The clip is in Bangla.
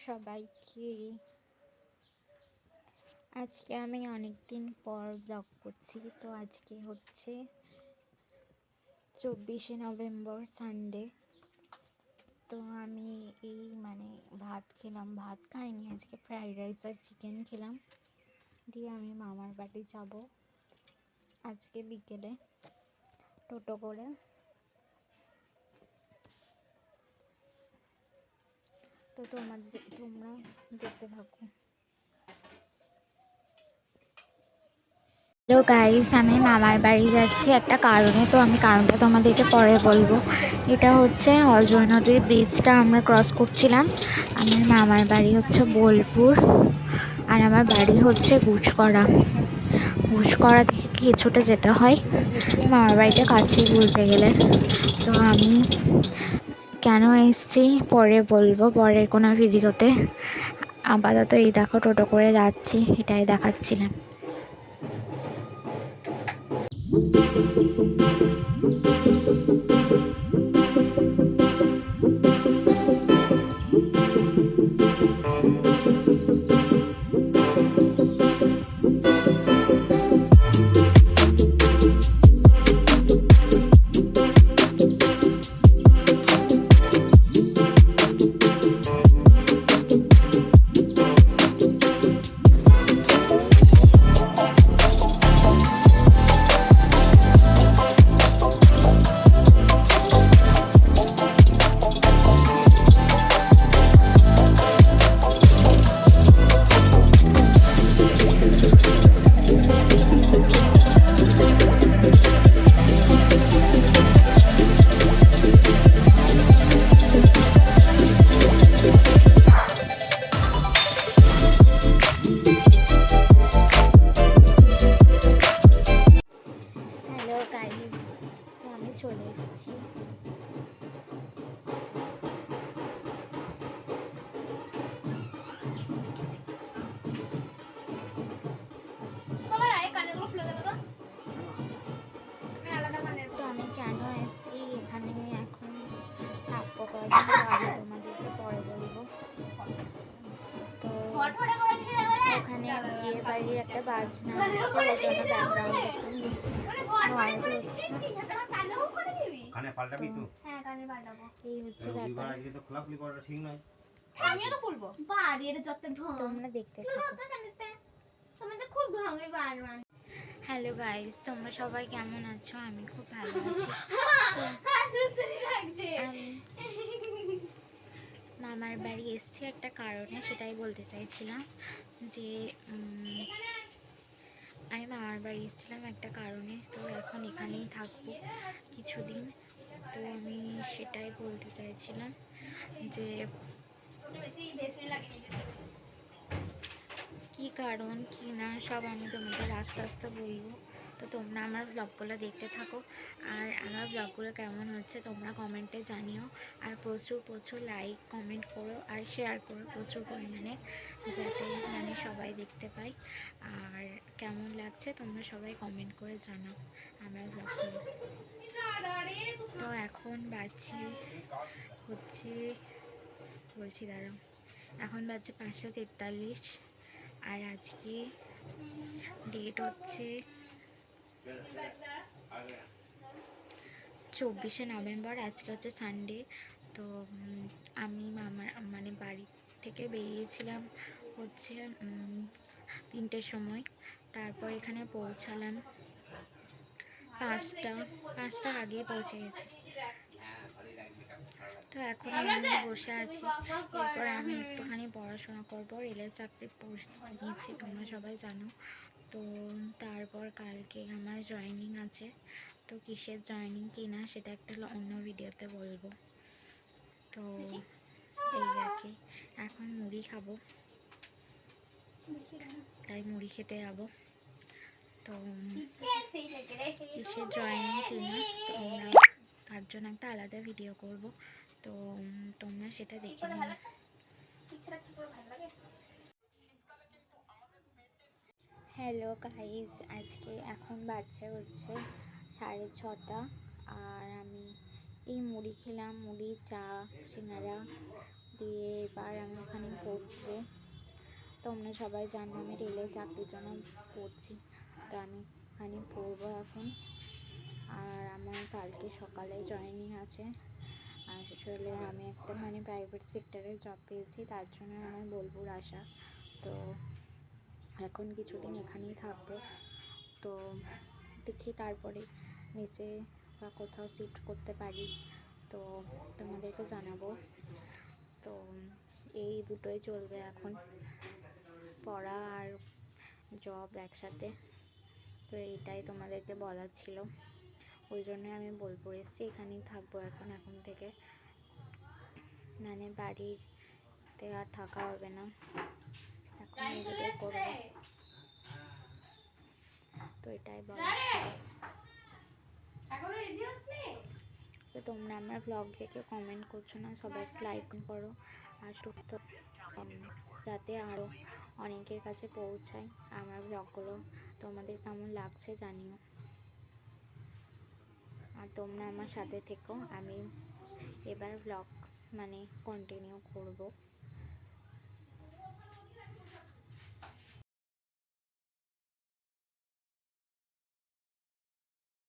সবাইকে। আজকে আমি অনেক দিন পর ব্লগ করছি। তো আজকে হচ্ছে 24শে নভেম্বর, সানডে। তো আমি ভাত খেলাম, ভাত খাইনি, আজকে ফ্রাইড রাইস আর চিকেন খেলাম। দিয়ে আমি মামার বাড়ি যাব আজকে বিকেলে টোটো করে। তো তোমরা দেখতে থাকো। হ্যালো গাইস, আমি মামার বাড়ি যাচ্ছি একটা কারণে। তো আমি কারণটা তোমাদেরকে পরে বলবো। এটা হচ্ছে অজয় নদীর ব্রিজটা আমরা ক্রস করছিলাম। আমার মামার বাড়ি হচ্ছে বোলপুর, আর আমার বাড়ি হচ্ছে ঘুষকরা থেকে কিছুটা যেতে হয়। মামার বাড়িটা কাছেই বলতে গেলে। তো আমি কেন এসেছি পরে বলবো, পরের কোনো ভিডিওতে। আপাতত এই দেখো টোটো করে যাচ্ছি, এটাই দেখাচ্ছিলাম। হ্যালো গাইস, তো আমি চলে এসেছি। তো আমি কেন এসেছি এখানে এখন থাকবো কয়েকদিন, আগে তোমাদেরকে পরে বলবো। তো ওখানে বিয়ে বাড়ির একটা বাজনা হচ্ছে, ওই জন্য ব্যাকগ্রাউন্ডে নয়েজ হচ্ছে। এই হচ্ছে ব্যাপার। তোমরা দেখতে থাকো। হ্যালো গাইস, তোমরা সবাই কেমন আছো? আমি খুব ভালো আছি। আমি মামার বাড়ি এসেছি একটা কারণে, সেটাই বলতে চাইছিলাম যে আমি মামার বাড়ি এসেছিলাম একটা কারণে। তো এখন এখানেই থাকবো কিছুদিন। তো আমি সেটাই বলতে চাইছিলাম যে কি কারণ কি না সব আমি তোমাদের আস্তে আস্তে বলবো। তো তোমরা আমার ব্লগগুলো দেখতে থাকো, আর আমার ব্লগগুলো কেমন হচ্ছে তোমরা কমেন্টে জানিও। আর প্রচুর লাইক কমেন্ট করো আর শেয়ার করো প্রচুর পরিমাণে, যাতে সবাই দেখতে পাই। আর কেমন লাগছে তোমরা সবাই কমেন্ট করে জানাও আমার ব্লগগুলো। তো এখন বাজছে দাঁড়াও, এখন বাজছে 5:43। আর আজকে ডেট হচ্ছে 24শে নভেম্বর, আজকে হচ্ছে সানডে। তো আমি মামার বাড়ি থেকে বেরিয়েছিলাম হচ্ছে 3টের সময়। তারপর এখানে পৌঁছালাম 5টা আগেই পৌঁছে গেছি। তো এখন আমি বসে আছি, এরপর আমি একটুখানি পড়াশোনা করবো। রেলের চাকরির প্রস্তুতি নিচ্ছি, তোমরা সবাই জানো। তো তারপর কালকে আমার জয়েনিং আছে। তো কিসের জয়েনিং কিনা সেটা একটা অন্য ভিডিওতে বলবো। তো এই আর কি, এখন মুড়ি খাবো, তাই মুড়ি খেতে যাবো। তো কিসের জয়েনিং কিনা তোমরা তার জন্য একটা আলাদা ভিডিও করব, তো তোমরা সেটা দেখে নিও। হ্যালো গাইজ, আজকে এখন বাচ্চা হচ্ছে 6:30, আর আমি এই মুড়ি খেলাম, মুড়ি, চা, সিঙ্গারা, দিয়ে এবার আমি ওখানে পড়বো। তোমরা সবাই জানো আমি রেলে চাকরির জন্য পড়ছি, তো আমি ওখানে পড়বো এখন। আর আমার কালকে সকালে জয়েনিং আছে। আসলে আমি একটা প্রাইভেট সেক্টরে জব পেয়েছি, তার জন্য আমার বোলপুর আসা। তো এখন কিছুদিন এখানেই থাকবো, তো দেখি তারপরে নিচে বা কোথাও শিফট করতে পারি, তো তোমাদেরকে জানাবো। তো এই দুটোই চলবে এখন, পড়া আর জব একসাথে। তো এইটাই তোমাদেরকে বলার ছিল, ওই জন্যই আমি বোলপুর এসেছি, এখানেই থাকবো এখন থেকে। বাড়িতে আর থাকা হবে না, এখন নিজেদের করবো, তো এটাই বলার ছিল। তো তোমরা আমার ব্লগ দেখে কমেন্ট করছো না, সবাই একটু লাইক করো আর সুস্থ, যাতে আরও অনেকের কাছে পৌঁছায় আমার ব্লগগুলো। তোমাদের কেমন লাগছে জানিও, আর তোমরা আমার সাথে থেকো। আমি এবার ব্লগ কন্টিনিউ করব।